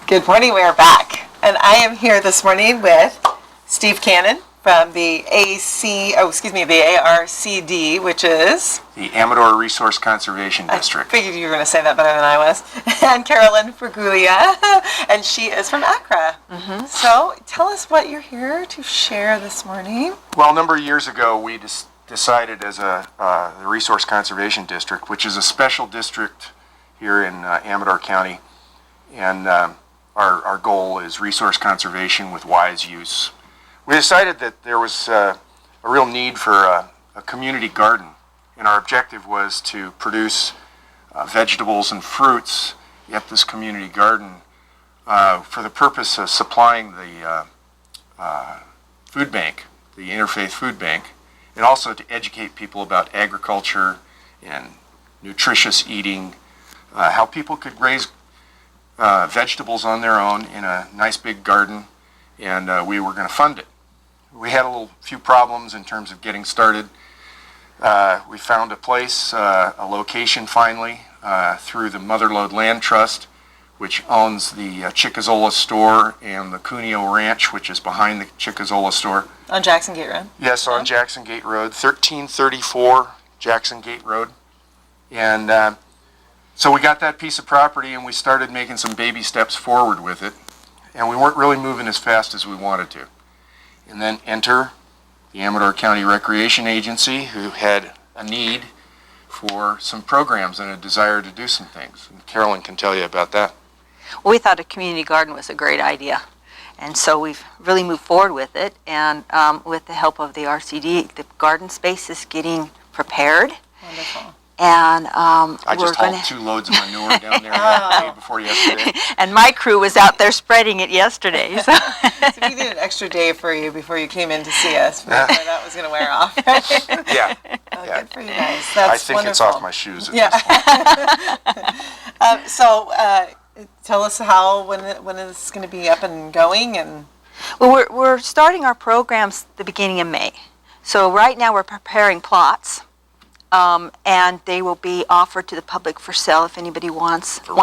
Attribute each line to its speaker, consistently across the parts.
Speaker 1: Good morning, we are back. And I am here this morning with Steve Cannon from the ARCD, which is?
Speaker 2: The Amador Resource Conservation District.
Speaker 1: I figured you were going to say that better than I was. And Carolyn Fergulia, and she is from Accra. So tell us what you're here to share this morning.
Speaker 2: Well, a number of years ago, we decided as the Resource Conservation District, which is a special district here in Amador County, and our goal is resource conservation with wise use. We decided that there was a real need for a community garden, and our objective was to produce vegetables and fruits at this community garden for the purpose of supplying the food bank, the Interfaith Food Bank, and also to educate people about agriculture and nutritious eating, how people could raise vegetables on their own in a nice big garden, and we were going to fund it. We had a few problems in terms of getting started. We found a place, a location finally, through the Motherlode Land Trust, which owns the Chickazola store and the Cuneo Ranch, which is behind the Chickazola store.
Speaker 1: On Jackson Gate Road?
Speaker 2: Yes, on Jackson Gate Road, 1334 Jackson Gate Road. And so we got that piece of property and we started making some baby steps forward with it. And we weren't really moving as fast as we wanted to. And then enter the Amador County Recreation Agency, who had a need for some programs and a desire to do some things. And Carolyn can tell you about that.
Speaker 3: Well, we thought a community garden was a great idea. And so we've really moved forward with it. And with the help of the RCD, the garden space is getting prepared.
Speaker 1: Wonderful.
Speaker 3: And
Speaker 2: I just hauled 2 loads of manure down there the day before yesterday.
Speaker 3: And my crew was out there spreading it yesterday. So.
Speaker 1: So we did an extra day for you before you came in to see us. Before that was going to wear off. Right?
Speaker 2: Yeah.
Speaker 1: Good for you guys. That's
Speaker 2: I think
Speaker 1: wonderful.
Speaker 2: it's off my shoes at this point.
Speaker 1: So tell us when it's going to be up and going. And
Speaker 3: Well, we're starting our programs the beginning of May. So right now we're preparing plots. And they will be offered to the public for sale if anybody wants.
Speaker 2: For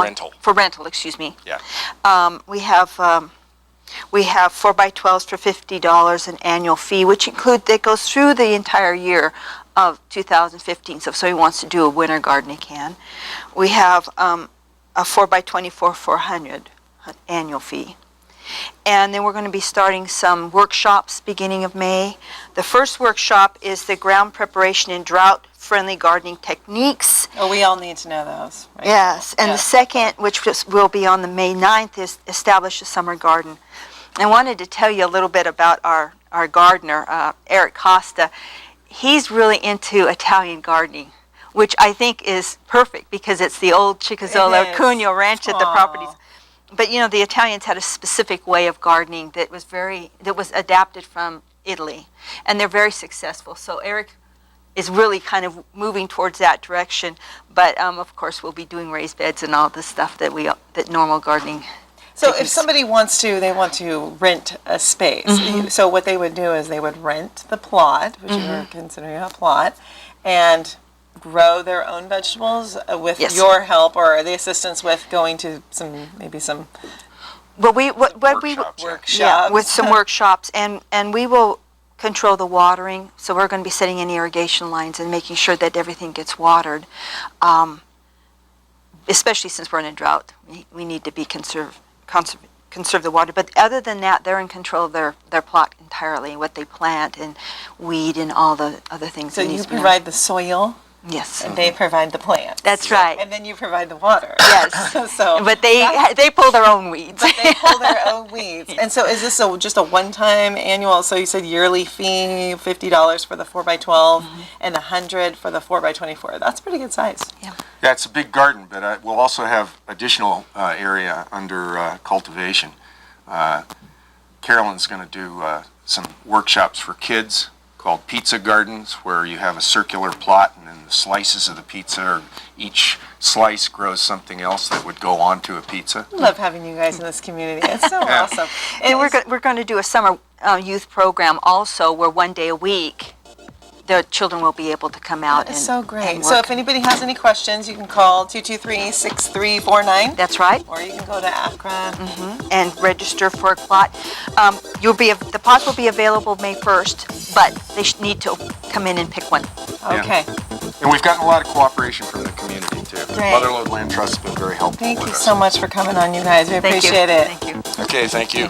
Speaker 2: rental,
Speaker 3: excuse me.
Speaker 2: Yeah.
Speaker 3: We have 4x12s for $50 an annual fee, which that goes through the entire year of 2015. So if somebody wants to do a winter garden, they can. We have a 4x24 $400 annual fee. And then we're going to be starting some workshops beginning of May. The first workshop is the ground preparation in drought-friendly gardening techniques.
Speaker 1: Oh, we all need to know those. Right?
Speaker 3: Yes, and the second, which will be on the May 9th, is establish a summer garden. I wanted to tell you a little bit about our gardener, Eric Costa. He's really into Italian gardening, which I think is perfect because it's the old Chickazola Cuneo Ranch at the properties. But you know, the Italians had a specific way of gardening that was adapted from Italy, and they're very successful. So Eric is really kind of moving towards that direction. But of course, we'll be doing raised beds and all the stuff that normal gardening.
Speaker 1: So if somebody wants to rent a space. So what they would do is they would rent the plot, which you were considering a plot, and grow their own vegetables with your help or the assistance with going to some workshops.
Speaker 3: With some workshops, and we will control the watering. So we're going to be setting in irrigation lines and making sure that everything gets watered. Especially since we're in a drought, we need to be conserve the water. But other than that, they're in control of their plot entirely, what they plant and weed and all the other things.
Speaker 1: So you provide the soil.
Speaker 3: Yes.
Speaker 1: And they provide the plants.
Speaker 3: That's right.
Speaker 1: And then you provide the water.
Speaker 3: Yes. But they pull their own weeds.
Speaker 1: But they pull their own weeds. And so is this just a one-time annual, so you said yearly fee, $50 for the 4x12 and $100 for the 4x24. That's pretty good size.
Speaker 3: Yeah.
Speaker 2: Yeah, it's a big garden, but we'll also have additional area under cultivation. Carolyn's going to do some workshops for kids called pizza gardens, where you have a circular plot and then the slices of the pizza, or each slice grows something else that would go onto a pizza.
Speaker 1: I love having you guys in this community. It's so awesome.
Speaker 3: And we're going to do a summer youth program also, where one day a week the children will be able to come out
Speaker 1: That is
Speaker 3: and
Speaker 1: so great.
Speaker 3: and
Speaker 1: So
Speaker 3: work.
Speaker 1: if anybody has any questions, you can call 223-6349.
Speaker 3: That's right.
Speaker 1: Or you can go to ACRA.
Speaker 3: And register for a plot. The plots will be available May 1st, but they need to come in and pick one.
Speaker 1: Okay.
Speaker 2: And we've gotten a lot of cooperation from the community too.
Speaker 1: Great.
Speaker 2: Motherlode Land Trust has been very helpful
Speaker 1: Thank
Speaker 2: with
Speaker 1: you
Speaker 2: us.
Speaker 1: so much for coming on, you guys. We
Speaker 3: Thank you.
Speaker 1: appreciate it.
Speaker 3: Thank you.
Speaker 2: Okay, thank you.